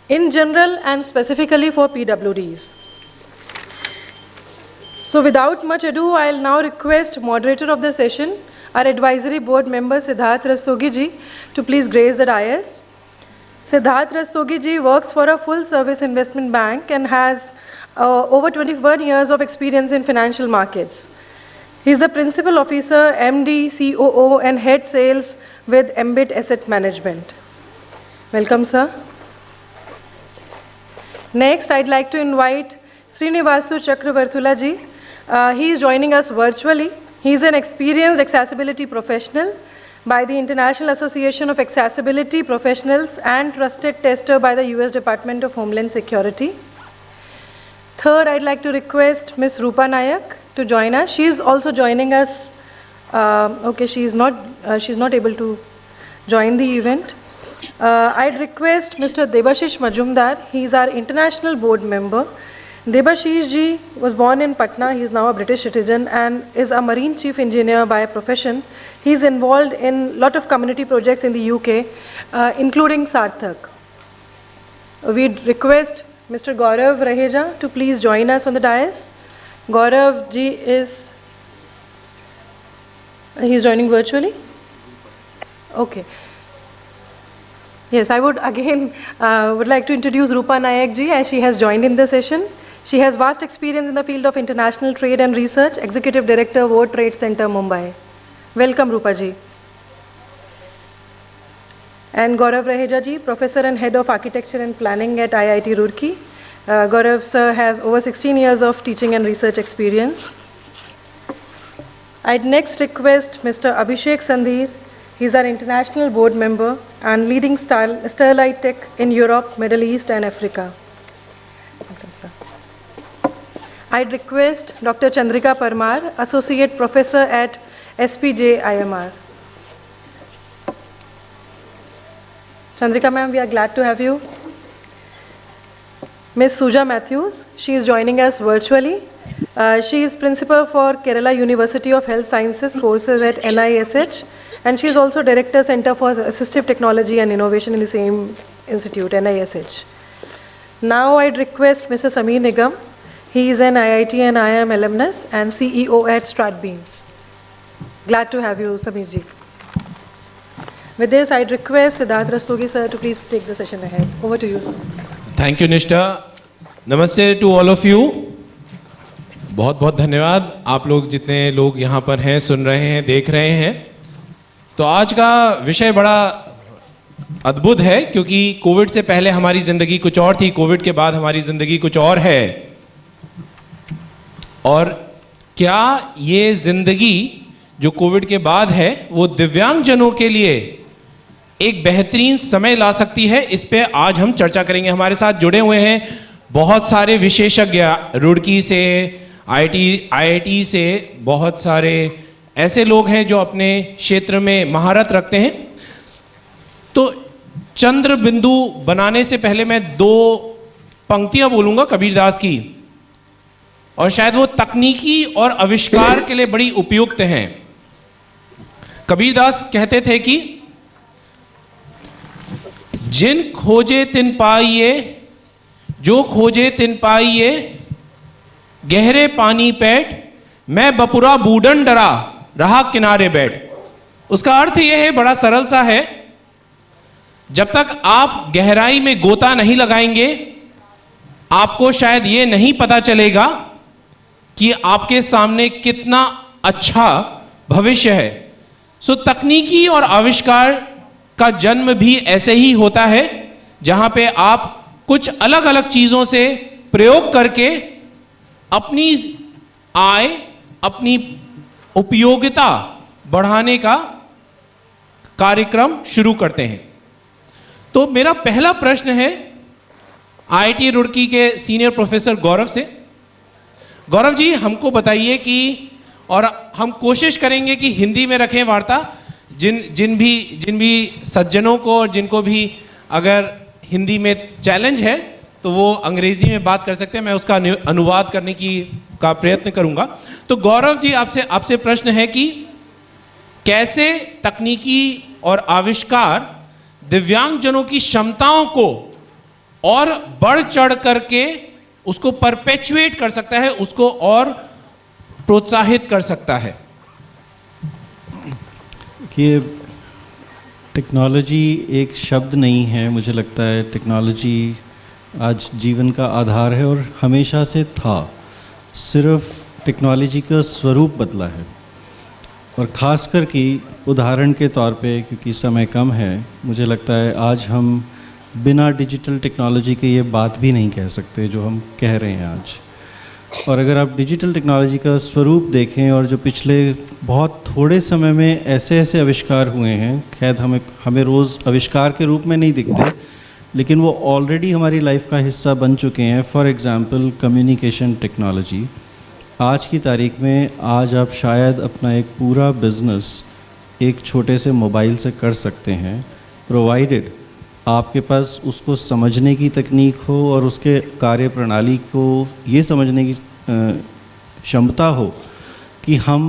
in general and specifically for PwDs. So without much ado, I'll now request moderator of the session, our advisory board member Siddharth Rastogi ji, to please grace the dais. Siddharth Rastogi ji works for a full service investment bank and has over 21 years of experience in financial markets. He is the principal officer, MD, COO and head sales with Ambit Asset Management. Welcome, sir. Next, I'd like to invite Srinivasu Chakravartula ji. He is joining us virtually. He is an experienced accessibility professional by the International Association of Accessibility Professionals and trusted tester by the US Department of Homeland Security. Third, I'd like to request Ms. Rupa Nayak to join us. She is also joining us. She's not able to join the event. I'd request Mr. Debashish Majumdar. He is our international board member. Debashish ji was born in Patna. He is now a British citizen and is a marine chief engineer by profession. He is involved in a lot of community projects in the UK, including Sarthak. We'd request Mr. Gaurav Raheja to please join us on the dais. Gaurav ji is joining virtually? Okay. Yes, I would again would like to introduce Rupa Nayak ji as she has joined in the session. She has vast experience in the field of international trade and research, Executive Director, World Trade Center, Mumbai. Welcome, Rupa ji. And Gaurav Raheja ji, Professor and Head of Architecture and Planning at IIT Roorkee. Gaurav sir has over 16 years of teaching and research experience. I'd next request Mr. Abhishek Sandhir. He's our international board member and leading Sterlite Tech in Europe, Middle East and Africa. Welcome, sir. I'd request Dr. Chandrika Parmar, Associate Professor at SPJ IMR. Chandrika ma'am, we are glad to have you. Ms. Suja Matthews, she is joining us virtually. She is principal for Kerala University of Health Sciences courses at NISH, and she is also Director Center for Assistive Technology and Innovation in the same institute, NISH. Now I'd request Mr. Sameer Nigam. He is an IIT and IIM alumnus and CEO at StratBeams. Glad to have you, Sameer ji. With this, I'd request Siddharth Rastogi sir to please take the session ahead. Over to you, sir. Thank you, Nishtha. Namaste to all of you. बहुत बहुत धन्यवाद आप लोग जितने लोग यहाँ पर हैं, सुन रहे हैं, देख रहे हैं. तो आज का विषय बड़ा अद्भुत है क्योंकि कोविड से पहले हमारी ज़िंदगी कुछ और थी, कोविड के बाद हमारी ज़िंदगी कुछ और है. और क्या ये ज़िंदगी जो कोविड के बाद है वो दिव्यांगजनों के लिए एक बेहतरीन समय ला सकती है, इस पे आज हम चर्चा करेंगे. हमारे साथ जुड़े हुए हैं बहुत सारे विशेषज्ञ, रुड़की से, आईआईटी से, बहुत सारे ऐसे लोग हैं जो अपने क्षेत्र में महारत रखते हैं. तो चंद्र बिंदु बनाने से पहले मैं दो पंक्तियां बोलूंगा कबीरदास की, और शायद वो तकनीकी और आविष्कार के लिए बड़ी उपयुक्त हैं. कबीरदास कहते थे कि जिन खोजे तिन पाइए, जो खोजे तिन पाइए, गहरे पानी पैठ, मैं बपुरा बूढ़न डरा रहा किनारे बैठ. उसका अर्थ यह है, बड़ा सरल सा है, जब तक आप गहराई में गोता नहीं लगाएंगे आपको शायद ये नहीं पता चलेगा कि आपके सामने कितना अच्छा भविष्य है. सो तकनीकी और आविष्कार का जन्म भी ऐसे ही होता है जहां पे आप कुछ अलग अलग चीजों से प्रयोग करके अपनी आय, अपनी उपयोगिता बढ़ाने का कार्यक्रम शुरू करते हैं. तो मेरा पहला प्रश्न है आईआईटी रुड़की के सीनियर प्रोफेसर गौरव से. गौरव जी, हमको बताइए कि, और हम कोशिश करेंगे कि हिंदी में रखें वार्ता, जिन भी सज्जनों को और जिनको भी अगर हिंदी में चैलेंज है तो वो अंग्रेजी में बात कर सकते हैं, मैं उसका अनुवाद करने का प्रयत्न करूंगा. तो गौरव जी, आपसे प्रश्न है कि कैसे तकनीकी और आविष्कार दिव्यांगजनों की क्षमताओं को और बढ़ चढ़ करके उसको परपेचुएट कर सकता है, उसको और प्रोत्साहित कर सकता है? कि टेक्नोलॉजी एक शब्द नहीं है, मुझे लगता है टेक्नोलॉजी आज जीवन का आधार है और हमेशा से था, सिर्फ टेक्नोलॉजी का स्वरूप बदला है। और ख़ासकर कि उदाहरण के तौर पे, क्योंकि समय कम है, मुझे लगता है आज हम बिना डिजिटल टेक्नोलॉजी के ये बात भी नहीं कह सकते जो हम कह रहे हैं आज। और अगर आप डिजिटल टेक्नोलॉजी का स्वरूप देखें और जो पिछले बहुत थोड़े समय में ऐसे ऐसे आविष्कार हुए हैं, खैर हमें रोज़ आविष्कार के रूप में नहीं दिखते, लेकिन वो ऑलरेडी हमारी लाइफ का हिस्सा बन चुके हैं। फॉर एग्ज़ाम्पल कम्युनिकेशन टेक्नोलॉजी, आज की तारीख में आज आप शायद अपना एक पूरा बिज़नेस एक छोटे से मोबाइल से कर सकते हैं, प्रोवाइडेड आपके पास उसको समझने की तकनीक हो और उसके कार्य प्रणाली को ये समझने की क्षमता हो कि हम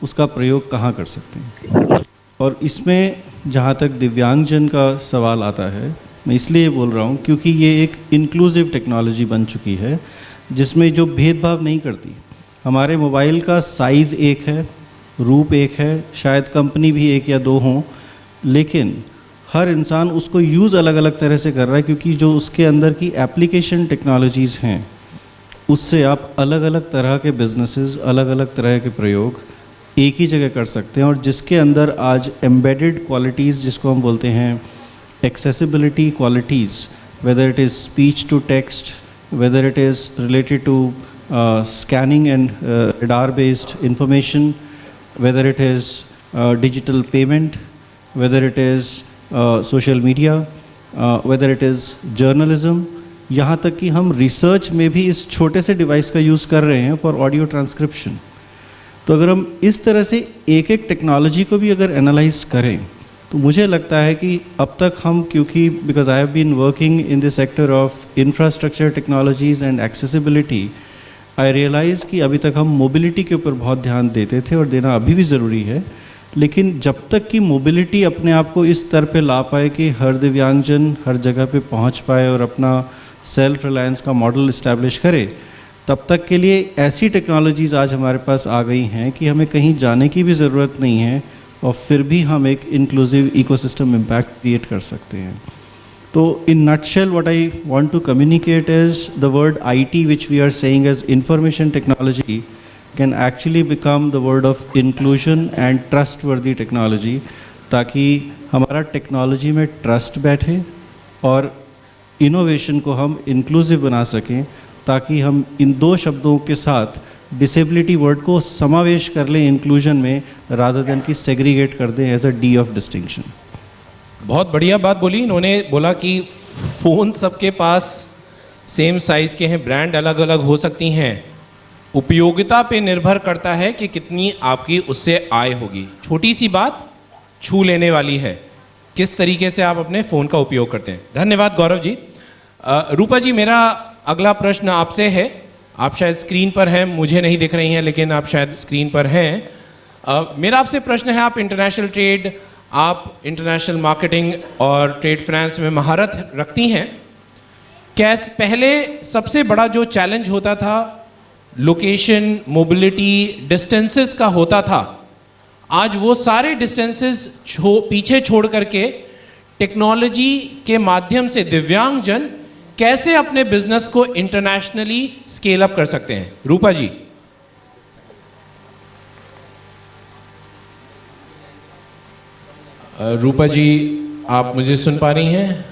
उसका प्रयोग कहाँ कर सकते हैं। और इसमें जहाँ तक दिव्यांगजन का सवाल आता है, मैं इसलिए बोल रहा हूँ क्योंकि ये एक इंक्लूसिव टेक्नोलॉजी बन चुकी है जिसमें जो भेदभाव नहीं करती। हमारे मोबाइल का साइज़ एक है, रूप एक है, शायद कंपनी भी एक या दो हों, लेकिन हर इंसान उसको यूज़ अलग अलग तरह से कर रहा है, क्योंकि जो उसके अंदर की एप्लीकेशन टेक्नोलॉजीज़ हैं उससे आप अलग अलग तरह के बिजनेसेस, अलग अलग तरह के प्रयोग एक ही जगह कर सकते हैं। और जिसके अंदर आज एम्बेडेड क्वालिटीज़, जिसको हम बोलते हैं accessibility qualities, whether it is speech to text, whether it is related to scanning and radar based information, whether it is digital payment, whether it is social media, whether it is journalism, यहाँ तक कि हम research में भी इस छोटे से device का यूज़ कर रहे हैं फॉर ऑडियो ट्रांसक्रिप्शन। तो अगर हम इस तरह से एक एक टेक्नोलॉजी को भी अगर एनालाइज करें तो मुझे लगता है कि अब तक हम, क्योंकि because I have been working in the sector of infrastructure technologies and accessibility, I realise कि अभी तक हम मोबिलिटी के ऊपर बहुत ध्यान देते थे और देना अभी भी ज़रूरी है, लेकिन जब तक कि मोबिलिटी अपने आप को इस स्तर पे ला पाए कि हर दिव्यांगजन हर जगह पे पहुंच पाए और अपना सेल्फ रिलायंस का मॉडल इस्टेब्लिश करे, तब तक के लिए ऐसी टेक्नोलॉजीज़ आज हमारे पास आ गई हैं कि हमें कहीं जाने की भी ज़रूरत नहीं है और फिर भी हम एक इंक्लूसिव इकोसिस्टम इम्पैक्ट क्रिएट कर सकते हैं। तो in nutshell, what I want to communicate is the word IT, which we are saying as information technology, can actually become the word of inclusion and trustworthy technology, ताकि हमारा technology में trust बैठे और innovation को हम inclusive बना सकें, ताकि हम इन दो शब्दों के साथ डिसेबिलिटी वर्ड को समावेश कर लें इंक्लूजन में, रादर देन कि सेग्रीगेट कर दें as a D of distinction. बहुत बढ़िया बात बोली इन्होंने। बोला कि फ़ोन सबके पास सेम साइज़ के हैं, ब्रांड अलग अलग हो सकती हैं, उपयोगिता पे निर्भर करता है कि कितनी आपकी उससे आय होगी। छोटी सी बात छू लेने वाली है, किस तरीके से आप अपने फ़ोन का उपयोग करते हैं। धन्यवाद गौरव जी। रूपा जी, मेरा अगला प्रश्न आपसे है। आप शायद स्क्रीन पर हैं, मुझे नहीं दिख रही हैं, लेकिन आप शायद स्क्रीन पर हैं। मेरा आपसे प्रश्न है, आप इंटरनेशनल ट्रेड, आप इंटरनेशनल मार्केटिंग और ट्रेड फाइनेंस में महारत रखती हैं। कैसे पहले सबसे बड़ा जो चैलेंज होता था लोकेशन, मोबिलिटी, डिस्टेंसेस का होता था, आज वो सारे डिस्टेंसेस पीछे छोड़ करके टेक्नोलॉजी के माध्यम से दिव्यांगजन कैसे अपने बिजनेस को इंटरनेशनली स्केल अप कर सकते हैं। रूपा जी। रूपा जी, आप मुझे सुन पा रही हैं?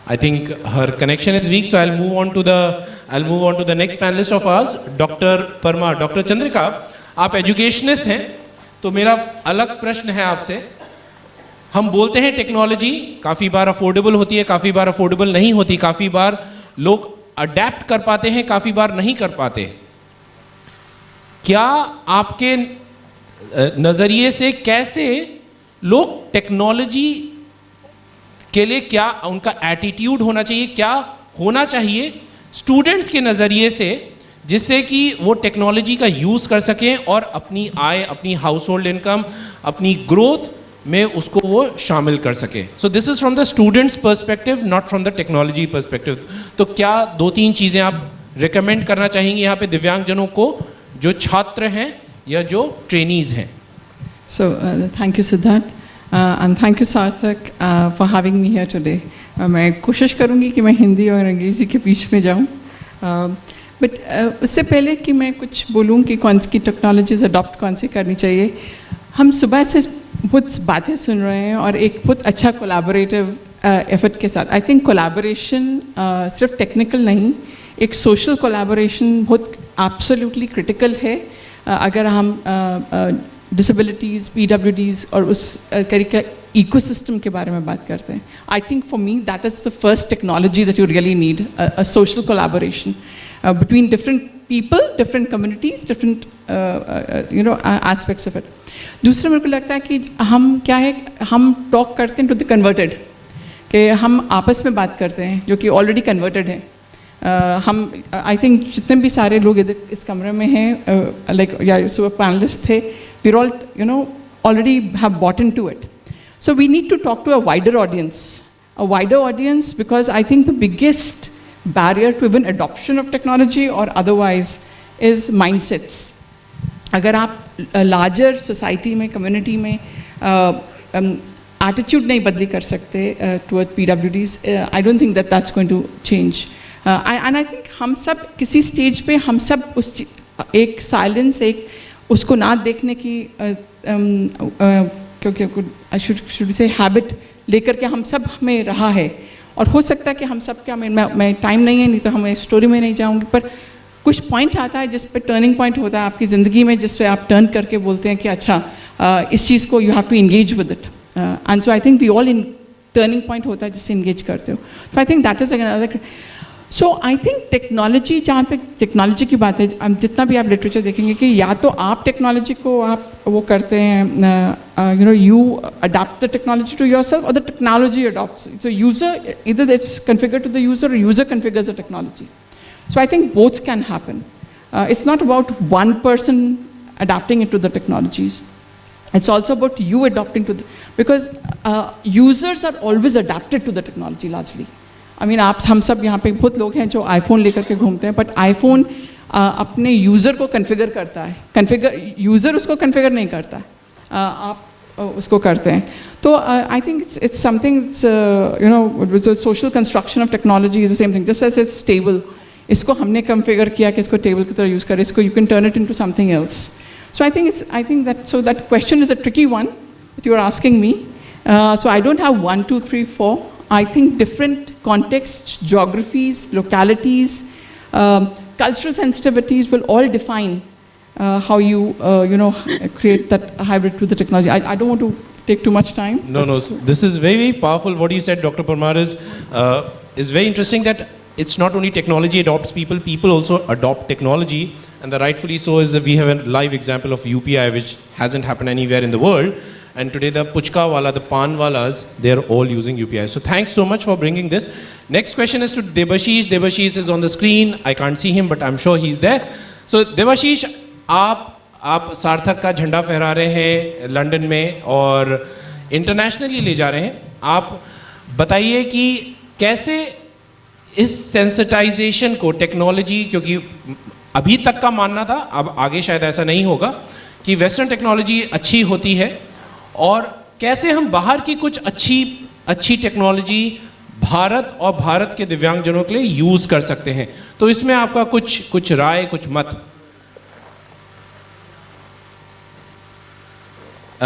I think her connection is weak, so I'll move on to the next panelist of ours, Dr. Parmar, Dr. Chandrika. आप एजुकेशनिस्ट हैं, तो मेरा अलग प्रश्न है आपसे। हम बोलते हैं टेक्नोलॉजी काफ़ी बार अफोर्डेबल होती है, काफ़ी बार अफोर्डेबल नहीं होती, काफ़ी बार लोग अडेप्ट कर पाते हैं, काफ़ी बार नहीं कर पाते। क्या आपके नज़रिए से कैसे लोग टेक्नोलॉजी के लिए, क्या उनका एटीट्यूड होना चाहिए, क्या होना चाहिए स्टूडेंट्स के नज़रिए से, जिससे कि वो टेक्नोलॉजी का यूज़ कर सकें और अपनी आय, अपनी हाउस होल्ड इनकम, अपनी ग्रोथ में उसको वो शामिल कर सके. So this is from the students perspective, not from the technology perspective. तो क्या 2-3 चीज़ें आप रिकमेंड करना चाहेंगे यहाँ पे दिव्यांगजनों को, जो छात्र हैं या जो ट्रेनीज हैं? So thank you Siddharth and thank you Sarthak for having me here today. मैं कोशिश करूँगी कि मैं हिंदी और अंग्रेज़ी के बीच में जाऊँ, बट उससे पहले कि मैं कुछ बोलूँ कि कौन सी टेक्नोलॉजीज अडॉप्ट कौन सी करनी चाहिए, हम सुबह से बहुत बातें सुन रहे हैं और एक बहुत अच्छा कोलैबोरेटिव एफर्ट के साथ, आई थिंक कोलैबोरेशन सिर्फ टेक्निकल नहीं, एक सोशल कोलैबोरेशन बहुत एब्सोल्युटली क्रिटिकल है. अगर हम डिसेबिलिटीज़, PwDs और उस तरीके इकोसिस्टम के बारे में बात करते हैं, I think for me that is the first technology that you really need, a social collaboration between different people, different communities, different aspects of it. दूसरा मेरे को लगता है कि हम क्या है, हम टॉक करते हैं टू द कन्वर्टेड, कि हम आपस में बात करते हैं जो कि ऑलरेडी कन्वर्टेड है. हम आई थिंक जितने भी सारे लोग इधर इस कमरे में हैं, लाइक या सुबह पैनलिस्ट थे, we all already have bought into it इट. So we need to talk to a wider audience, because I think the biggest barrier to even adoption of technology or otherwise is mindsets. अगर आप larger society में, community में attitude नहीं बदली कर सकते toward PwDs, I don't think that that's going to change. And I think हम सब किसी stage पे हम सब उस एक silence, एक उसको ना देखने की क्योंकि I should say habit लेकर के हम सब हमें रहा है. और हो सकता है कि हम सब क्या, मैं टाइम नहीं है, नहीं तो हमें स्टोरी में नहीं जाऊंगी, पर कुछ पॉइंट आता है जिस पे टर्निंग पॉइंट होता है आपकी ज़िंदगी में, जिस पे आप टर्न करके बोलते हैं कि अच्छा इस चीज़ को you have to engage with it. And so I think we all in turning point होता है जिससे इंगेज करते हो. तो I think that is another. So I think technology, जहाँ पे टेक्नोलॉजी की बात है, जितना भी आप लिटरेचर देखेंगे कि या तो आप टेक्नोलॉजी को आप वो करते हैं, you adapt the technology to yourself, or the technology adopts. So user, either it's configured to the user or user configures the technology. So I think both can happen. It's not about one person adapting it to the technologies. It's also about you adapting to the, because users are always adapted to the technology largely. I mean, हम सब यहाँ पे बहुत लोग हैं जो iPhone लेकर के घूमते हैं, बट आईफोन अपने यूज़र को कन्फिगर करता है, यूज़र उसको कन्फिगर नहीं करता, आप उसको करते हैं. तो I think it's something, social construction of technology is the same thing, just as it's table, इसको हमने कन्फिगर किया कि इसको टेबल की तरह यूज़ करें, इसको you can turn it into something else. So I think that question is a tricky one that you are asking me. So I don't have 1, 2, 3, 4. I think different contexts, geographies, localities, cultural sensitivities will all define how you create that hybrid to the technology. I don't want to take too much time. No, this is very, very powerful. What you said, Dr. Parmar, is very interesting, that it's not only technology adopts people, people also adopt technology, and the rightfully so is that we have a live example of UPI, which hasn't happened anywhere in the world. And today the puchka wala, the pan walas, they are all using UPI. So thanks so much for bringing this. Next question is to Debashish. Debashish is on the screen. I can't see him, but I'm sure he's there. So Debashish, आप सार्थक का झंडा फहरा रहे हैं London में और internationally ले जा रहे हैं. आप बताइए कि कैसे इस सेंसिटाइजेशन को टेक्नोलॉजी, क्योंकि अभी तक का मानना था, अब आगे शायद ऐसा नहीं होगा, कि वेस्टर्न टेक्नोलॉजी अच्छी होती है, और कैसे हम बाहर की कुछ अच्छी टेक्नोलॉजी भारत और भारत के दिव्यांगजनों के लिए यूज़ कर सकते हैं. तो इसमें आपका कुछ राय, कुछ मत.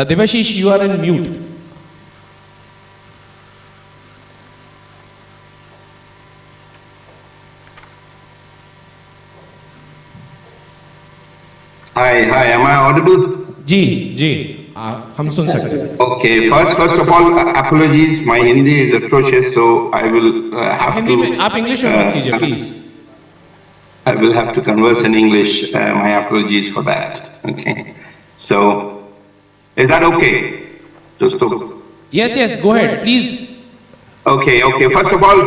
Debashish, you are in mute. Hi, am I audible? जी, हम सुन सकते हैं. Okay, first of all, apologies. My Hindi is atrocious, so I will have Hindi to. में, आप इंग्लिश में बात कीजिए, please. I will have to converse in English. My apologies for that. Okay, so is that okay, dosto? Yes, go ahead, please. Okay. First of all,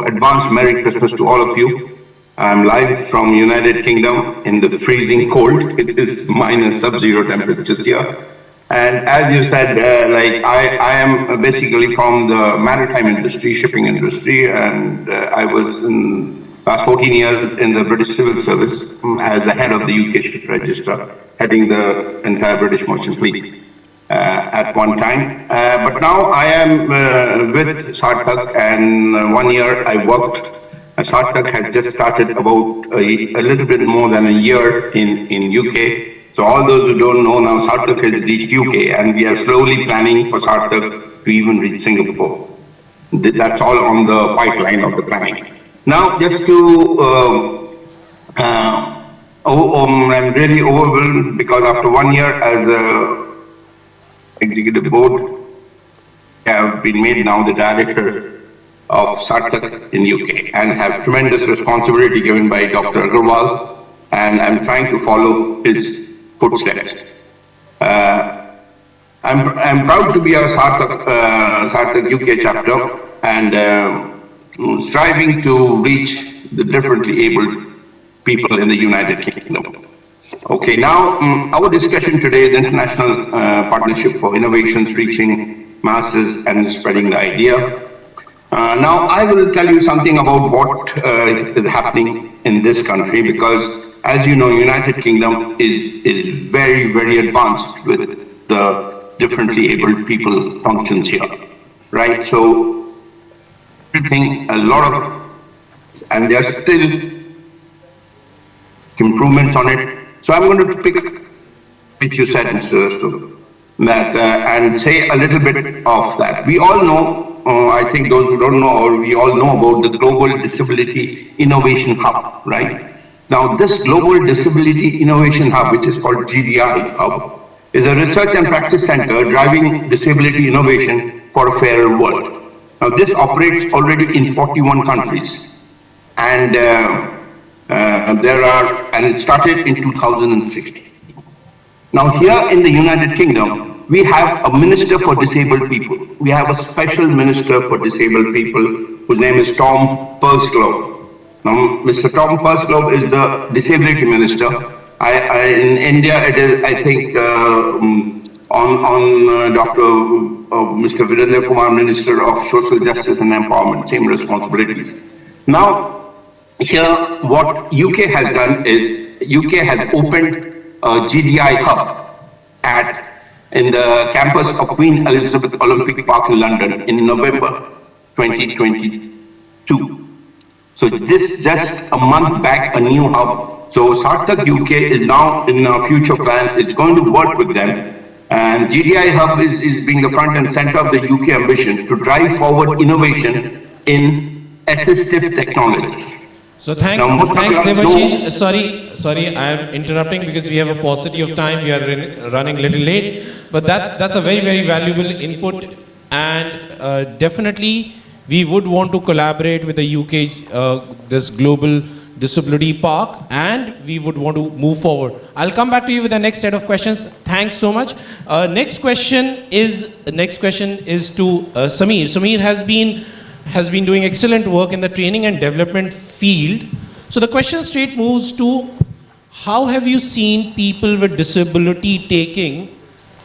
advanced Merry Christmas to all of you. I'm live from United Kingdom in the freezing cold. It is minus sub-zero temperatures here. And as you said, I am basically from the maritime industry, shipping industry, and I was in last 14 years in the British Civil Service as the head of the UK Ship Register, heading the entire British merchant fleet at one time. But now I am with Sarthak, and 1 year I worked. Sarthak has just started about a little bit more than a year in UK. So all those who don't know now, Sarthak has reached UK, and we are slowly planning for Sarthak to even reach Singapore. That's all on the pipeline of the planning. Now, just to, I'm really overwhelmed because after 1 year as a executive board, I have been made now the director of Sarthak in UK and have tremendous responsibility given by Dr. Aggarwal, and I'm trying to follow his footsteps. I'm proud to be a Sarthak UK chapter and striving to reach the differently abled people in the United Kingdom. Okay, now our discussion today is International Partnership for Innovations Reaching Masses and Spreading the Idea. Now, I will tell you something about what is happening in this country because, as you know, United Kingdom is very, very advanced with the differently abled people functions here, right? So, everything, a lot of, and there are still improvements on it. So, I'm going to pick, which you said, Mr. Rastu, that and say a little bit of that. We all know. I think those who don't know, or we all know about the Global Disability Innovation Hub, right? Now, this Global Disability Innovation Hub, which is called GDI Hub, is a research and practice center driving disability innovation for a fairer world. Now, this operates already in 41 countries, and it started in 2016. Now, here in the United Kingdom, we have a Minister for Disabled People. We have a special Minister for Disabled People whose name is Tom Pursglove. Now, Mr. Tom Pursglove is the Disability Minister. In India, it is, I think, on Mr. Jitender Kumar, Minister of Social Justice and Empowerment, same responsibilities. Now, here, what UK has done is, UK has opened a GDI hub in the campus of Queen Elizabeth Olympic Park in London in November 2022. So this just a month back, a new hub. So Sarthak UK is now in our future plan, it's going to work with them. And GDI Hub is being the front and center of the UK ambition to drive forward innovation in assistive technology. So thanks Devashish. Sorry, I am interrupting because we have a paucity of time. We are running a little late, but that's a very, very valuable input, and definitely we would want to collaborate with the UK, this Global Disability Park, and we would want to move forward. I'll come back to you with the next set of questions. Thanks so much. Next question is to Sameer. Sameer has been doing excellent work in the training and development field. So the question straight moves to, how have you seen people with disability taking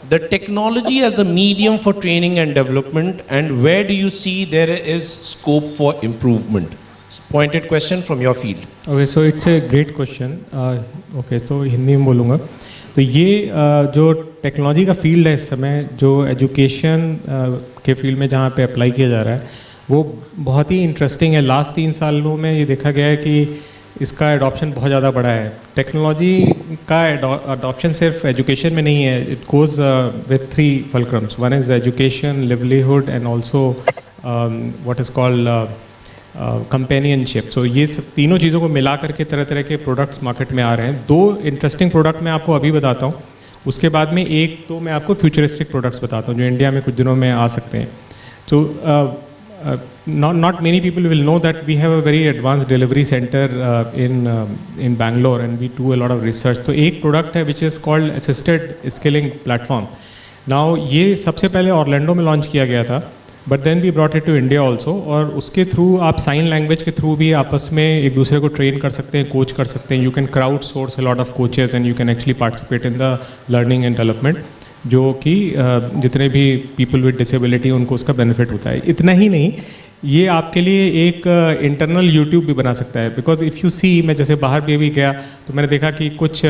the technology as the medium for training and development, and where do you see there is scope for improvement? Pointed question from your field. Okay, so it's a great question. Okay, so Hindi में बोलूँगा. तो ये जो technology का field है इस समय, जो एजुकेशन के फील्ड में जहाँ पे अप्लाई किया जा रहा है, वो बहुत ही इंटरेस्टिंग है. लास्ट 3 सालों में ये देखा गया है कि इसका एडॉप्शन बहुत ज़्यादा बढ़ा है. टेक्नोलॉजी का अडॉप्शन सिर्फ एजुकेशन में नहीं है. It goes with 3 fulcrums. One is education, livelihood and also what is called companionship. So ये सब तीनों चीज़ों को मिला करके तरह तरह के प्रोडक्ट्स मार्केट में आ रहे हैं. 2 इंटरेस्टिंग प्रोडक्ट मैं आपको अभी बताता हूँ. उसके बाद में एक तो मैं आपको फ्यूचरिस्टिक प्रोडक्ट्स बताता हूँ जो इंडिया में कुछ दिनों में आ सकते हैं. तो not many people will know that we have a very advanced delivery center in Bangalore, and we do a lot of research. तो एक प्रोडक्ट है which is called assisted skilling platform. Now ये सबसे पहले ऑर्लैंडो में launch किया गया था, but then we brought it to India also, और उसके थ्रू आप साइन लैंग्वेज के थ्रू भी आपस में एक दूसरे को ट्रेन कर सकते हैं, कोच कर सकते हैं. You can crowd source a lot of coaches and you can actually participate in the learning and development, जो कि जितने भी पीपल विद डिसेबिलिटी उनको उसका बेनिफिट होता है. इतना ही नहीं, ये आपके लिए एक इंटरनल यूट्यूब भी बना सकता है. बिकॉज इफ़ यू सी, मैं जैसे बाहर भी अभी गया तो मैंने देखा कि कुछ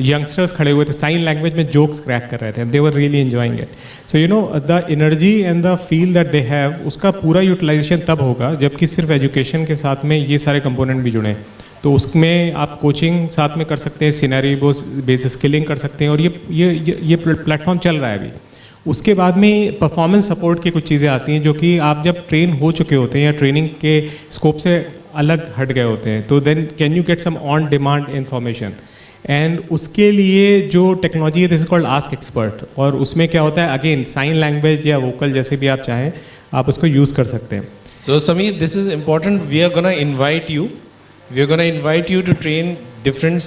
यंगस्टर्स खड़े हुए थे, साइन लैंग्वेज में जोक्स क्रैक कर रहे थे, they were really enjoying it. So you know the energy and the feel that they have, उसका पूरा यूटिलाइजेशन तब होगा जबकि सिर्फ एजुकेशन के साथ में ये सारे कंपोनेंट भी जुड़े. तो उसमें आप कोचिंग साथ में कर सकते हैं, सिनेरियो बेसिस स्किलिंग कर सकते हैं, और ये प्लेटफॉर्म चल रहा है अभी. उसके बाद में परफॉर्मेंस सपोर्ट की कुछ चीज़ें आती हैं जो कि आप जब ट्रेन हो चुके होते हैं या ट्रेनिंग के स्कोप से अलग हट गए होते हैं, तो then can you get some on demand information. And उसके लिए जो टेक्नोलॉजी है, this is called ask expert, और उसमें क्या होता है, अगेन साइन लैंग्वेज या वोकल जैसे भी आप चाहें आप उसको यूज़ कर सकते हैं. So Sameer, this is important. We are gonna invite you. We are gonna invite you to train different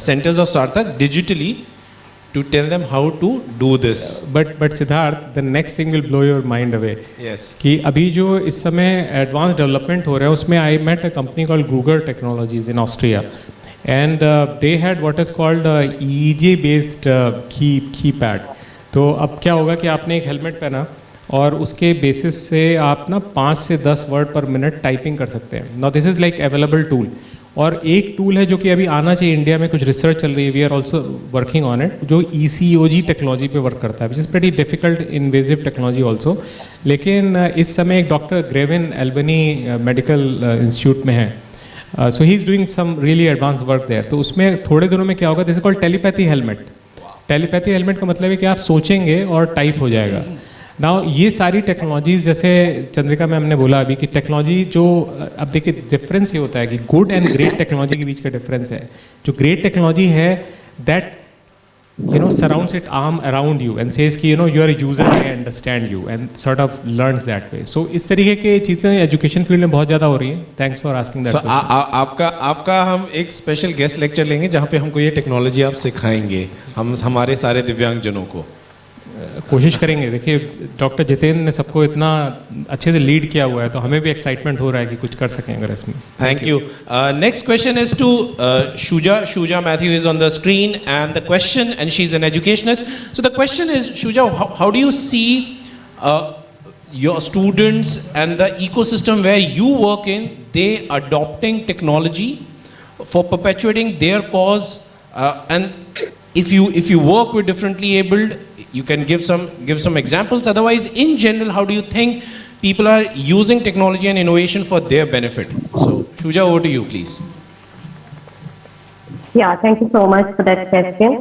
centers of Sarthak digitally to tell them how to do this. But Siddharth, the next thing will blow your mind away. Yes. कि अभी जो इस समय advance development हो रहा है उसमें I met a company called Guger technologies in Austria, and they had what is called EJ based keypad. तो अब क्या होगा कि आपने एक हेलमेट पहना और उसके बेसिस से आप ना 5 से 10 वर्ड पर मिनट टाइपिंग कर सकते हैं. Now this is like available tool, और एक टूल है जो कि अभी आना चाहिए इंडिया में, कुछ रिसर्च चल रही है, we are also working on it, जो ECOG टेक्नोलॉजी पे वर्क करता है, which is pretty difficult invasive technology also. लेकिन इस समय एक doctor Gerwin Albany medical institute में है, so he is doing some really advance work there. तो उसमें थोड़े दिनों में क्या होगा, this is called telepathy helmet. Telepathy helmet का मतलब है कि आप सोचेंगे और टाइप हो जाएगा. नाउ ये सारी टेक्नोलॉजीज, जैसे चंद्रिका मैम ने बोला अभी कि टेक्नोलॉजी जो, अब देखिए डिफरेंस ये होता है कि गुड एंड ग्रेट टेक्नोलॉजी के बीच का डिफरेंस है. जो ग्रेट टेक्नोलॉजी है that you know surrounds it arm around you and says कि you know you are a user, I understand you and sort of learns that way. So इस तरीके के चीज़ें एजुकेशन फील्ड में बहुत ज़्यादा हो रही हैं. Thanks for asking that. आपका हम एक स्पेशल गेस्ट लेक्चर लेंगे जहाँ पे हमको ये टेक्नोलॉजी आप सिखाएंगे, हम हमारे सारे दिव्यांगजनों को. कोशिश करेंगे. देखिए डॉक्टर जितेंद्र ने सबको इतना अच्छे से लीड किया हुआ है, तो हमें भी एक्साइटमेंट हो रहा है कि कुछ कर सकें अगर इसमें. Thank you. Next question is to Shuja. Shuja Matthew is on the screen, and the question, and she's an educationist. So the question is, Shuja, how do you see your students and the ecosystem where you work in, they adopting technology for perpetuating their cause? And if you work with differently abled, you can give some examples. Otherwise, in general, how do you think people are using technology and innovation for their benefit? So, Shuja, over to you, please. Yeah, thank you so much for that question.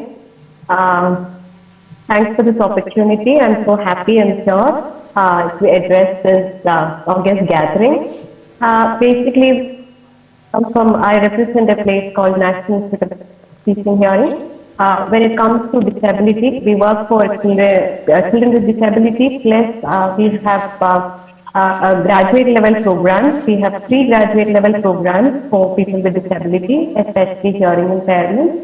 Thanks for this opportunity. I'm so happy and sure to address this August gathering. Basically, I represent a place called National Institute of Speech and Hearing. When it comes to disability, we work for children with disability, plus we have a graduate level programs. We have 3 graduate level programs for people with disability, especially hearing impairment.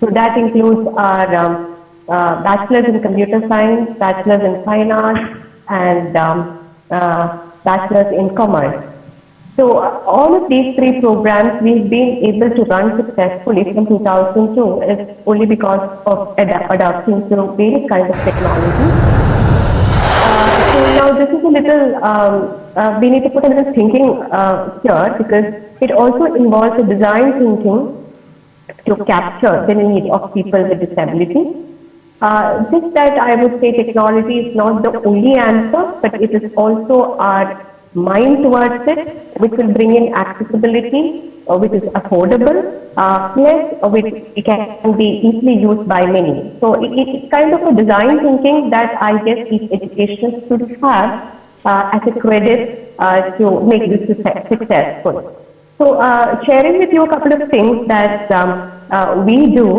So that includes our bachelor's in computer science, bachelor's in fine arts, and bachelor's in commerce. So all of these 3 programs we've been able to run successfully from 2002 is only because of adopting to various kinds of technology. So now this is a little, we need to put a little thinking here, because it also involves a design thinking to capture the need of people with disability. Just that I would say technology is not the only answer, but it is also our mind towards it, which will bring in accessibility, which is affordable, plus which can be easily used by many. So it's kind of a design thinking that I guess each education should have as a credit to make this successful. So sharing with you a couple of things that we do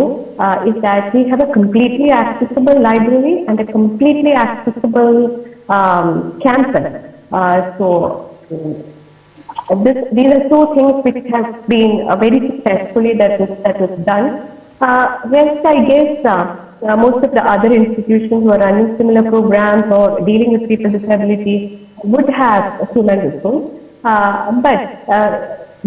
is that we have a completely accessible library and a completely accessible campus. So these are 2 things which have been very successfully that was done. Rest, I guess, most of the other institutions who are running similar programs or dealing with people with disability would have a human resource. But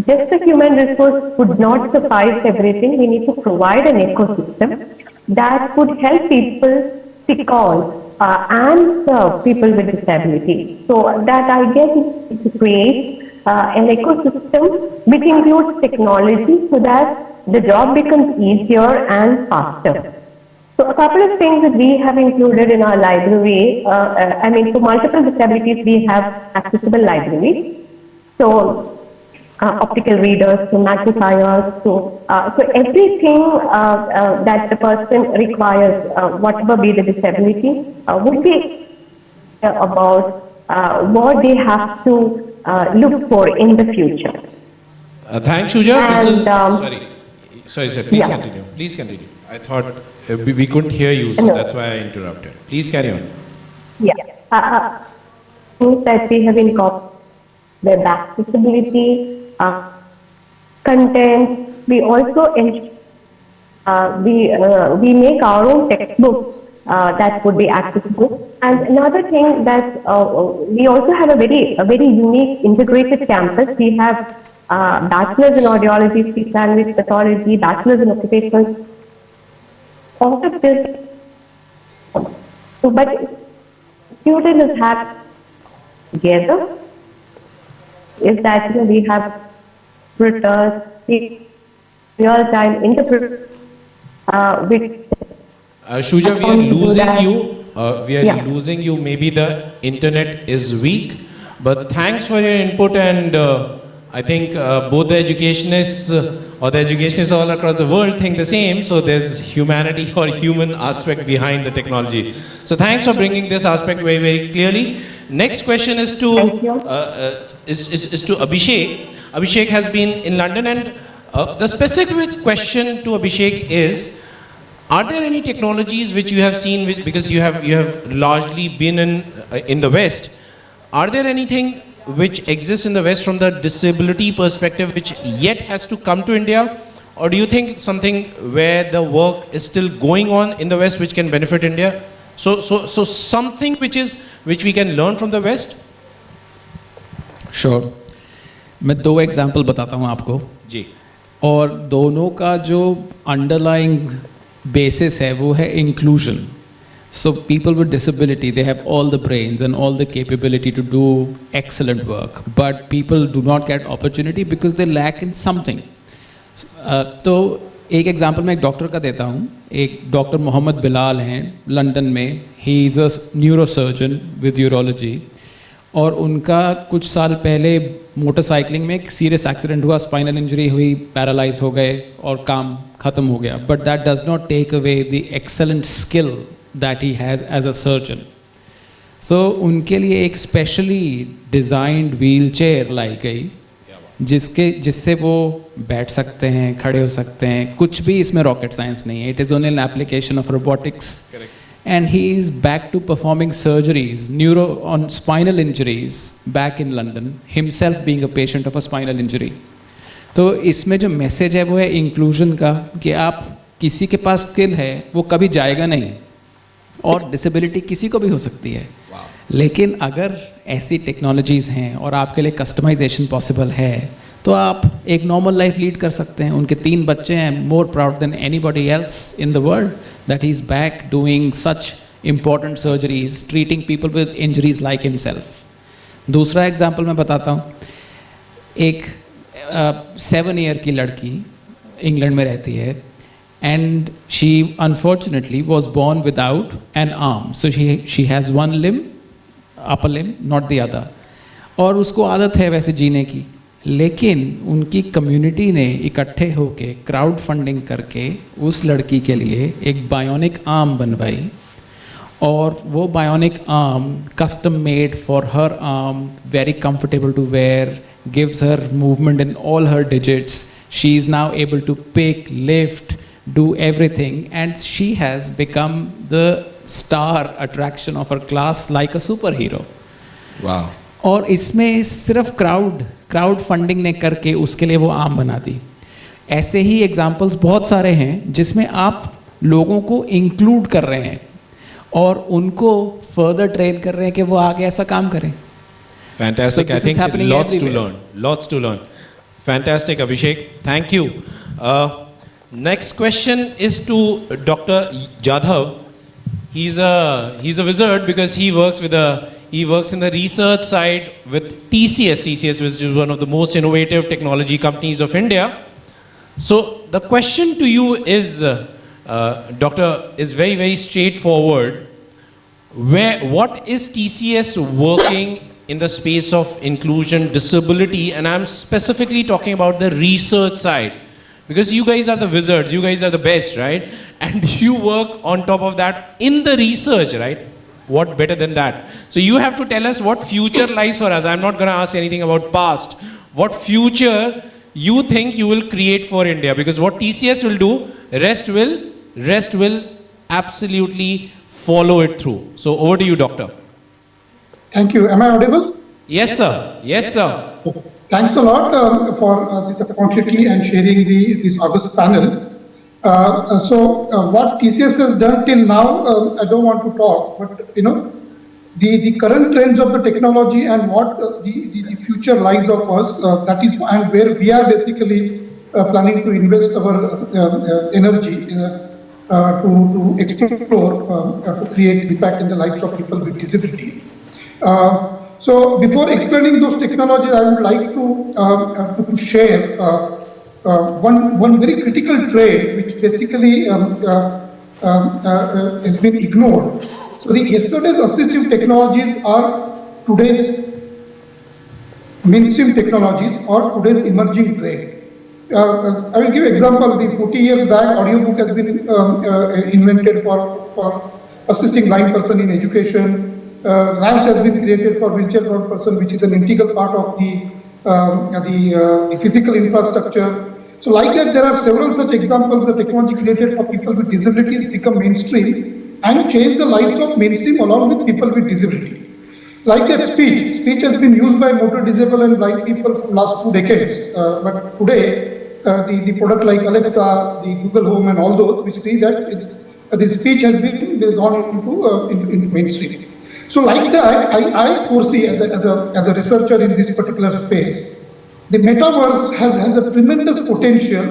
just a human resource would not suffice everything. We need to provide an ecosystem that would help people pick on and serve people with disability. So that idea is to create an ecosystem which includes technology so that the job becomes easier and faster. So a couple of things that we have included in our library, for multiple disabilities we have accessible libraries. So optical readers, so magnifiers, so everything that the person requires, whatever be the disability, would be about what they have to look for in the future. Thanks, Shuja. And, Sorry, sir. Please yeah. continue. Please continue. I thought we couldn't hear you, so No. that's why I interrupted. Please carry on. Yeah. Things that we have incorporated web accessibility, content. We also we make our own textbooks that would be accessible. And another thing that we also have a very unique integrated campus. We have bachelor's in audiology, speech language pathology, bachelor's in occupational. All of this, but students have together is that we have tutors, real time interpreters, which Shuja, we are losing you. We are Yeah. losing you. Maybe the internet is weak, but thanks for your input. And I think both the educationists or the educationists all across the world think the same. So there's humanity or human aspect behind the technology. So thanks for bringing this aspect very, very clearly. Next question is to Thank you. is to Abhishek. Abhishek has been in London, and the specific question to Abhishek is: are there any technologies which you have seen, because you have largely been in the West? Are there anything which exists in the West from the disability perspective which yet has to come to India? Or do you think something where the work is still going on in the West which can benefit India? So something which we can learn from the West? Sure. मैं दो example बताता हूँ आपको जी. और दोनों का जो underlying basis है वो है inclusion. So people with disability, they have all the brains and all the capability to do excellent work, but people do not get opportunity because they lack in something. तो एक example मैं एक doctor का देता हूँ. एक doctor Mohammad Bilal हैं London में. He is a neurosurgeon with urology, और उनका कुछ साल पहले मोटरसाइकिलिंग में एक सीरियस एक्सीडेंट हुआ, स्पाइनल इंजरी हुई, पैरालाइज हो गए और काम ख़त्म हो गया. But that does not take away the excellent skill that he has as a surgeon. So उनके लिए एक स्पेशली डिज़ाइंड व्हील चेयर लाई गई जिससे वो बैठ सकते हैं, खड़े हो सकते हैं. कुछ भी इसमें रॉकेट साइंस नहीं है. It is only an application of robotics. And he is back to performing surgeries, on spinal injuries back in London, himself being a patient of a spinal injury. तो इसमें जो मैसेज है वो है inclusion का, कि आप किसी के पास स्किल है वो कभी जाएगा नहीं, और डिसेबिलिटी किसी को भी हो सकती है. लेकिन अगर ऐसी टेक्नोलॉजीज़ हैं और आपके लिए कस्टमाइजेशन पॉसिबल है तो आप एक नॉर्मल लाइफ लीड कर सकते हैं. उनके 3 बच्चे हैं. मोर proud then anybody else in the world that he is back doing such important surgeries, treating people with injuries like himself. दूसरा एग्जाम्पल मैं बताता हूँ. एक 7 ईयर की लड़की इंग्लैंड में रहती है, and she unfortunately was born without an arm, so she has one limb, upper limb, not the other. और उसको आदत है वैसे जीने की, लेकिन उनकी कम्युनिटी ने इकट्ठे होके क्राउड फंडिंग करके उस लड़की के लिए एक बायोनिक आर्म बनवाई, और वो bionic arm custom made for her arm, very comfortable to wear, gives her movement in all her digits. She is now able to pick, lift, do everything, and she has become the star attraction of her class like a superhero. Wow. और इसमें सिर्फ crowd funding ने करके उसके लिए वो आम बना दी. ऐसे ही एग्जाम्पल्स बहुत सारे हैं जिसमें आप लोगों को इंक्लूड कर रहे हैं और उनको फर्दर ट्रेन कर रहे हैं कि वो आगे ऐसा काम करें. Fantastic. So I this is think happening lots to everywhere. learn. Lots to learn. Fantastic, Abhishek. Thank you. Next question is to Dr. Jadhav. He's a wizard because he works in the research side with TCS, which is one of the most innovative technology companies of India. So the question to you is, Doctor, is very, very straightforward. What is TCS working in the space of inclusion, disability, and I'm specifically talking about the research side, because you guys are the wizards, you guys are the best, right? And you work on top of that in the research, right? What better than that? So you have to tell us what future lies for us. I'm not going to ask anything about past. What future you think you will create for India? Because what TCS will do, rest will absolutely follow it through. So over to you, Doctor. Thank you. Am I audible? Yes, sir. Yes, sir. Thanks a lot for this opportunity and sharing this August panel. What TCS has done till now, I don't want to talk, but the current trends of the technology and what the future lies of us, that is, and where we are basically planning to invest our energy to explore, to create impact in the lives of people with disability. So before explaining those technologies, I would like to share one very critical trait which basically has been ignored. So yesterday's assistive technologies are today's mainstream technologies or today's emerging trend. I will give example. The 40 years back, audiobook has been invented for assisting blind person in education. Ramps has been created for wheelchair-bound person, which is an integral part of the physical infrastructure. So like that, there are several such examples. The technology created for people with disabilities become mainstream and change the lives of mainstream along with people with disability. Like that, speech has been used by motor disabled and blind people for last 2 decades. But today, the product like Alexa, the Google Home and all those, we see that the speech has been gone into mainstream. So like that, I foresee as a researcher in this particular space, the metaverse has a tremendous potential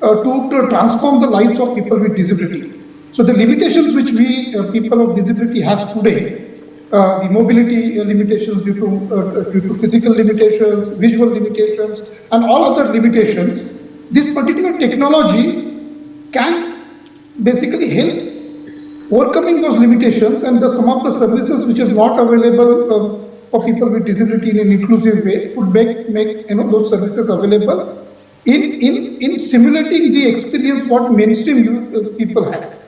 to transform the lives of people with disability. So the limitations which we people of disability has today, the mobility limitations due to physical limitations, visual limitations, and all other limitations, this particular technology can basically help overcoming those limitations, and some of the services which is not available for people with disability in an inclusive way would make those services available in simulating the experience what mainstream people has.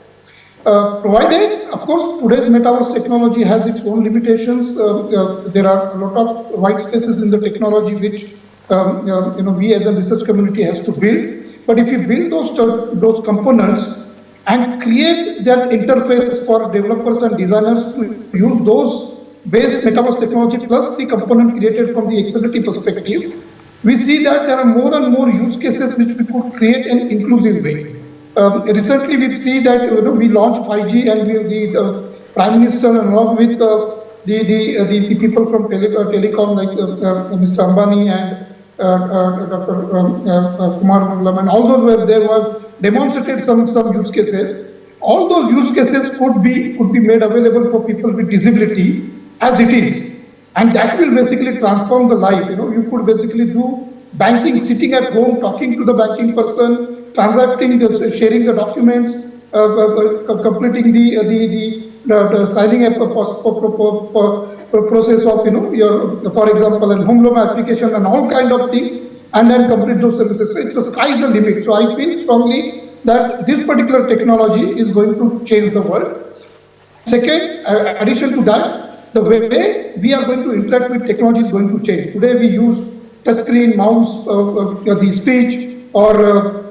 Provided, of course, today's metaverse technology has its own limitations. There are a lot of white spaces in the technology which we as a research community has to build. But if you build those components and create that interface for developers and designers to use those base metaverse technology plus the component created from the XLT perspective, we see that there are more and more use cases which we could create in an inclusive way. Recently, we see that we launched 5G, and the Prime Minister, along with the people from telecom like Mr. Ambani and Dr. Kumar Mangalam, and all those were there were demonstrated some use cases. All those use cases could be made available for people with disability as it is, and that will basically transform the life. You could basically do banking sitting at home, talking to the banking person, transacting, sharing the documents, completing the signing up process of your, for example, a home loan application and all kind of things, and then complete those services. So it's a sky's the limit. So I feel strongly that this particular technology is going to change the world. Second, addition to that, the way we are going to interact with technology is going to change. Today we use touchscreen, mouse, the speech, or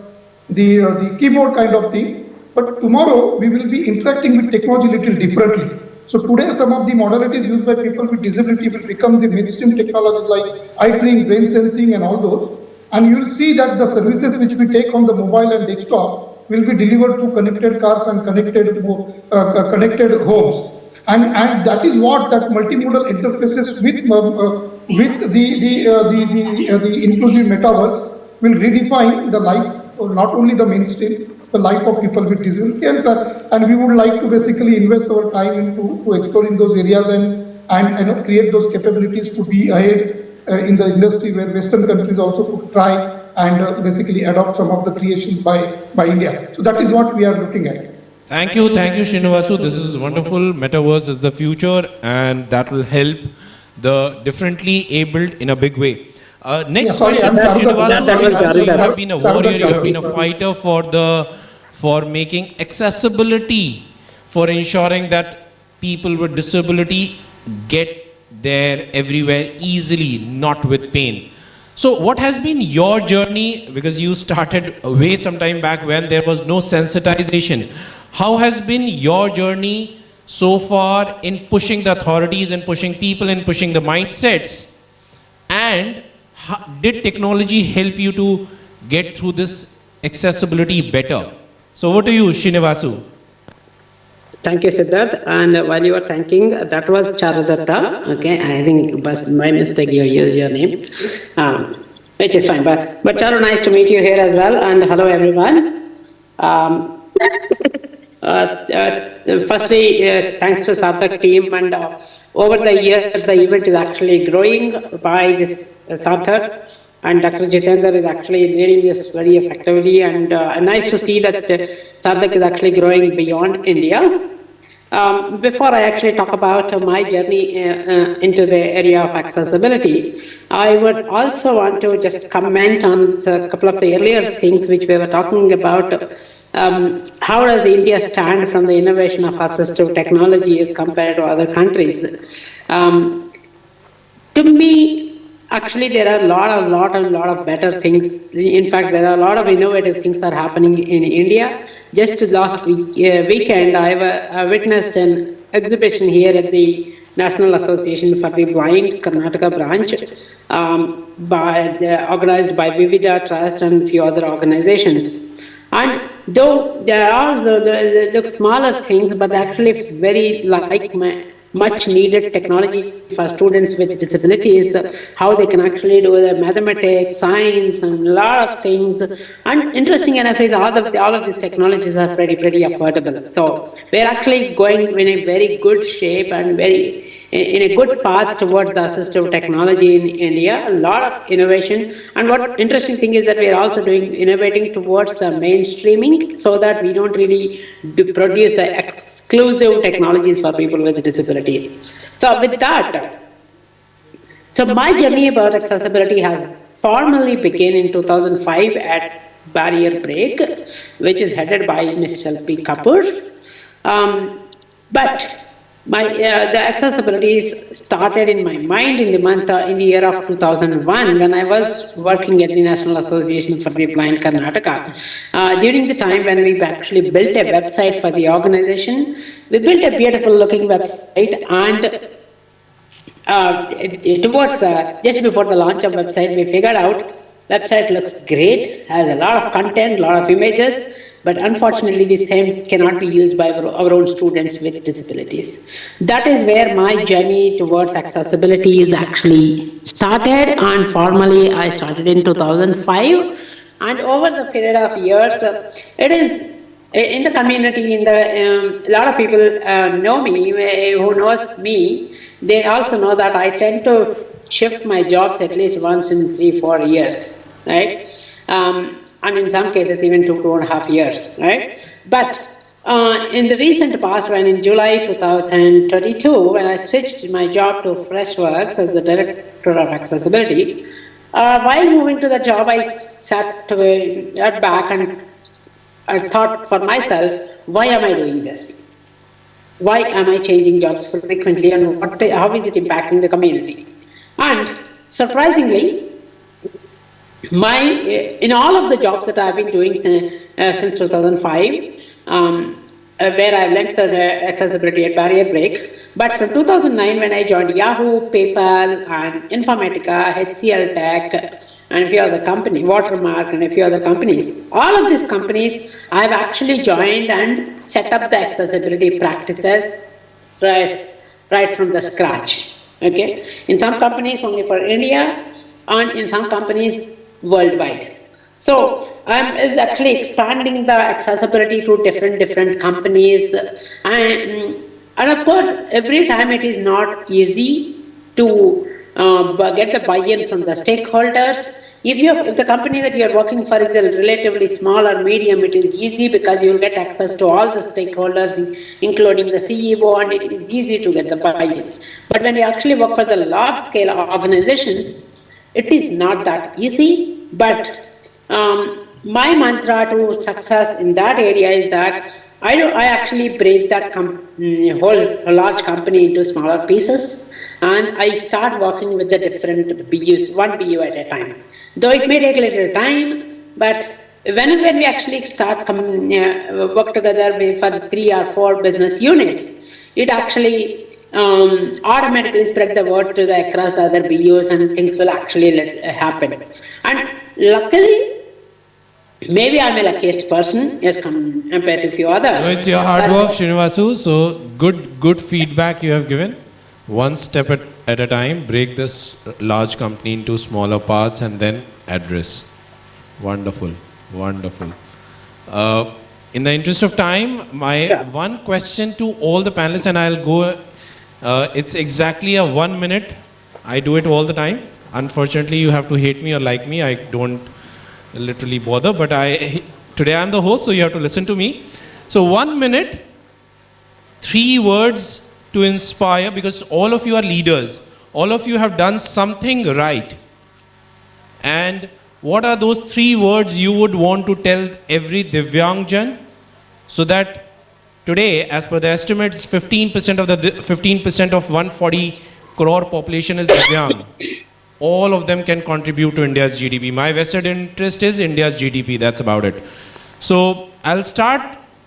the keyboard kind of thing. But tomorrow we will be interacting with technology a little differently. So today some of the modalities used by people with disability will become the mainstream technologies like eye tracking, brain sensing, and all those. And you will see that the services which we take on the mobile and desktop will be delivered to connected cars and connected homes. And that is what that multimodal interfaces with the inclusive metaverse will redefine the life, not only the mainstream, the life of people with disability. And we would like to basically invest our time into exploring those areas and create those capabilities to be ahead in the industry, where Western countries also could try and basically adopt some of the creations by India. So that is what we are looking at. Thank you, Srinivasu. This is wonderful. Metaverse is the future, and that will help the differently abled in a big way. Next question, Srinivasu. You have been a warrior, you have been a fighter for making accessibility, for ensuring that people with disability get there everywhere easily, not with pain. So what has been your journey, because you started way some time back when there was no sensitization. How has been your journey so far in pushing the authorities and pushing people and pushing the mindsets? And did technology help you to get through this accessibility better? So over to you, Srinivasu. Thank you, Siddharth. And while you were thanking, that was Charadatta. Okay, I think my mistake, you used your name, which is fine. But Charu, nice to meet you here as well. And hello, everyone. Firstly, thanks to Sarthak team, and over the years, the event is actually growing by this Sarthak, and Dr. Jitender is actually leading this very effectively, and nice to see that Sarthak is actually growing beyond India. Before I actually talk about my journey into the area of accessibility, I would also want to just comment on a couple of the earlier things which we were talking about. How does India stand from the innovation of assistive technology as compared to other countries? To me, actually, there are a lot of better things. In fact, there are a lot of innovative things are happening in India. Just last weekend, I witnessed an exhibition here at the National Association for the Blind Karnataka branch, organized by Vivida Trust and a few other organizations. And though there are the smaller things, but actually very much needed technology for students with disabilities, how they can actually do the mathematics, science, and a lot of things. And interesting enough is all of these technologies are pretty affordable. So we're actually going in a very good shape and in a good path towards the assistive technology in India. A lot of innovation, and what interesting thing is that we are also innovating towards the mainstreaming, so that we don't really produce the exclusive technologies for people with disabilities. So with that, so my journey about accessibility has formally begun in 2005 at Barrier Break, which is headed by Ms. Shalpi Kapoor. But the accessibility started in my mind in the year of 2001, when I was working at the National Association for the Blind Karnataka. During the time when we actually built a website for the organization, we built a beautiful looking website, and just before the launch of website, we figured out website looks great, has a lot of content, a lot of images, but unfortunately the same cannot be used by our own students with disabilities. That is where my journey towards accessibility is actually started, and formally I started in 2005. And over the period of years, it is in the community, a lot of people know me, who knows me, they also know that I tend to shift my jobs at least once in 3-4 years, right? And in some cases even 2.5 years, right? But in the recent past, when in July 2022, when I switched my job to Freshworks as the Director of Accessibility, while moving to the job, I sat back and I thought for myself, why am I doing this? Why am I changing jobs frequently, and how is it impacting the community? And surprisingly, in all of the jobs that I've been doing since 2005, where I've lent the accessibility at Barrier Break, but from 2009 when I joined Yahoo, PayPal, and Informatica, HCL Tech, and a few other companies, Watermark and a few other companies. All of these companies, I've actually joined and set up the accessibility practices right from the scratch. Okay, in some companies only for India, and in some companies worldwide. So I'm actually expanding the accessibility to different companies, and of course every time it is not easy to get the buy-in from the stakeholders. If the company that you are working for is a relatively small or medium, it is easy because you will get access to all the stakeholders, including the CEO, and it is easy to get the buy-in. But when you actually work for the large-scale organizations, it is not that easy. But my mantra to success in that area is that I actually break that whole large company into smaller pieces, and I start working with the different BUs, one BU at a time. Though it may take a little time, but when we actually start work together for 3 or 4 business units, it actually automatically spread the word to across the other BUs, and things will actually happen. And luckily, maybe I'm a luckiest person as compared to a few others. No, it's your hard work, Srinivasu. So good feedback you have given. One step at a time, break this large company into smaller parts and then address. Wonderful, wonderful. In the interest of time, my one question to all the panelists, and I'll go, it's exactly a 1 minute. I do it all the time. Unfortunately, you have to hate me or like me. I don't literally bother, but today I'm the host, so you have to listen to me. So 1 minute, 3 words to inspire, because all of you are leaders. All of you have done something right. And what are those 3 words you would want to tell every Divyangjan, so that today, as per the estimates, 15% of 140 crore population is Divyang. All of them can contribute to India's GDP. My vested interest is India's GDP, that's about it. So I'll start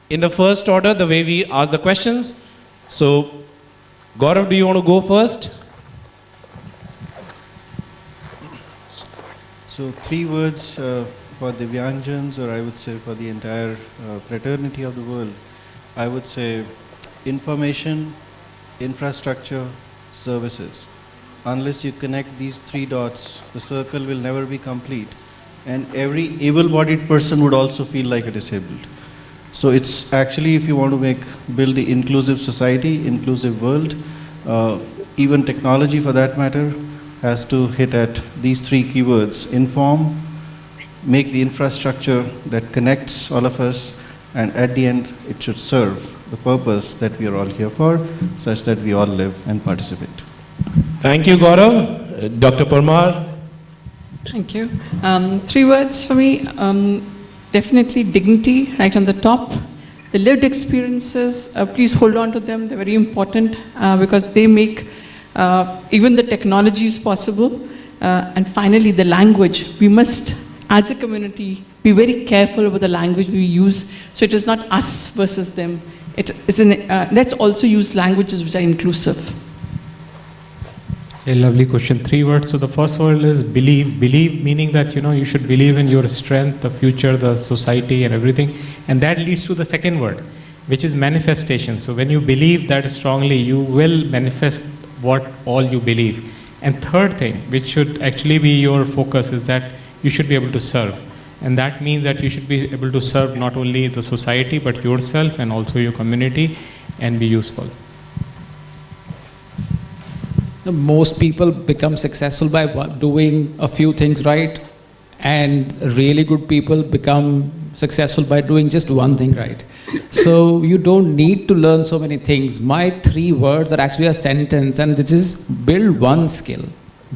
in the first order, the way we ask the questions. So Gaurav, do you want to go first? So 3 words for Divyangjans, or I would say for the entire fraternity of the world. I would say information, infrastructure, services. Unless you connect these 3 dots, the circle will never be complete. And every able-bodied person would also feel like a disabled. So it's actually, if you want to build the inclusive society, inclusive world, even technology for that matter, has to hit at these 3 keywords: inform, make the infrastructure that connects all of us, and at the end, it should serve the purpose that we are all here for, such that we all live and participate. Thank you, Gaurav. Dr. Parmar. Thank you. 3 words for me. Definitely dignity, right on the top. The lived experiences, please hold on to them. They're very important because they make even the technologies possible. And finally, the language. We must, as a community, be very careful about the language we use, so it is not us versus them. Let's also use languages which are inclusive. A lovely question. 3 words. So the first word is believe. Believe meaning that you should believe in your strength, the future, the society, and everything. And that leads to the second word, which is manifestation. So when you believe that strongly, you will manifest what all you believe. And third thing, which should actually be your focus, is that you should be able to serve. And that means that you should be able to serve not only the society, but yourself and also your community, and be useful. Most people become successful by doing a few things right, and really good people become successful by doing just one thing right. So you don't need to learn so many things. My 3 words are actually a sentence, and this is build one skill.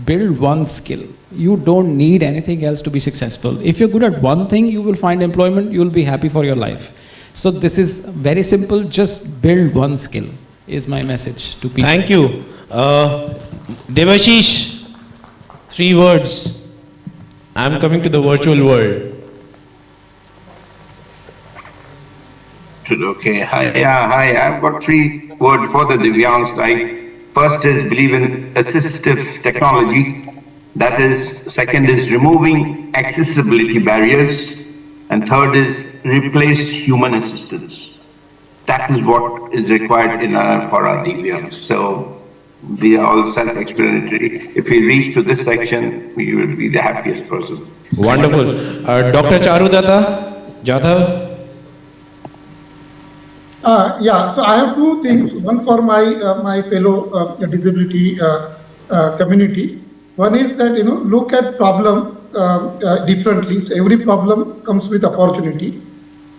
Build one skill. You don't need anything else to be successful. If you're good at one thing, you will find employment, you will be happy for your life. So this is very simple, just build one skill is my message to people. Thank you. Devashish, 3 words. I'm coming to the virtual world. Okay, hi. I've got 3 words for the Divyangs, right? First is believe in assistive technology. That is, second is removing accessibility barriers, and third is replace human assistance. That is what is required for our DVMs. So we are all self-explanatory. If we reach to this section, we will be the happiest person. Wonderful. Dr. Charudata Jadhav. Yeah, so I have two things. One for my fellow disability community. One is that, look at problem differently. So every problem comes with opportunity.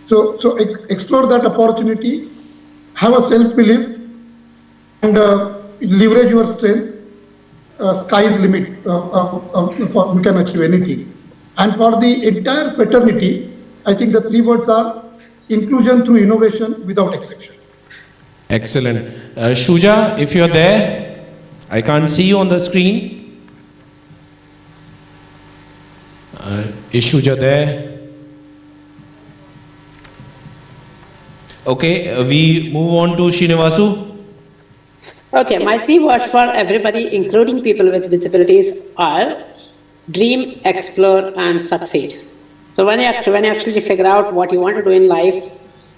So explore that opportunity, have a self-belief, and leverage your strength. Sky is limit. We can achieve anything. And for the entire fraternity, I think the three words are inclusion through innovation without exception. Excellent. Shuja, if you're there, I can't see you on the screen. Is Shuja there? Okay, we move on to Srinivasu. Okay, my three words for everybody, including people with disabilities, are dream, explore, and succeed. So when you actually figure out what you want to do in life,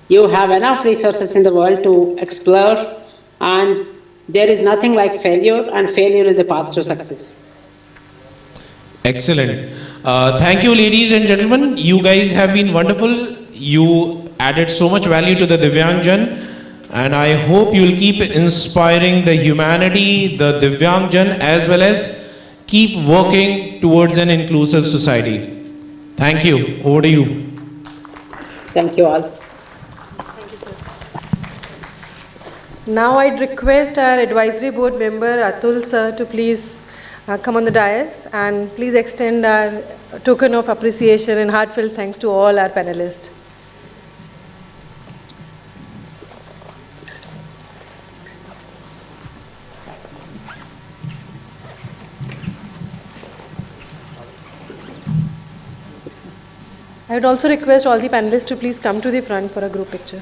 you have enough resources in the world to explore, and there is nothing like failure, and failure is the path to success. Excellent. Thank you, ladies and gentlemen. You guys have been wonderful. You added so much value to the Divyangjan, and I hope you will keep inspiring the humanity, the Divyangjan, as well as keep working towards an inclusive society. Thank you. Over to you. Thank you all. Thank you, sir. Now I'd request our advisory board member Atul sir to please come on the dais and please extend our token of appreciation and heartfelt thanks to all our panelists. I would also request all the panelists to please come to the front for a group picture.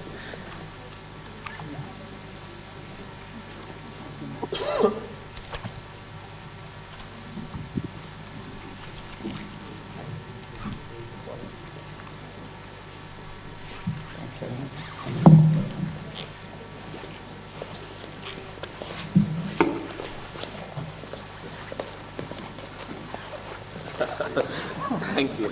Thank you.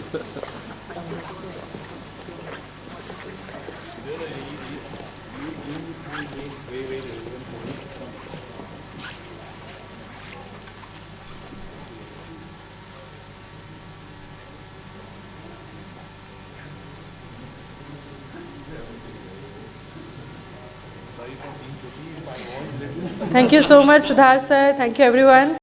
Thank you so much, Siddharth sir. Thank you, everyone.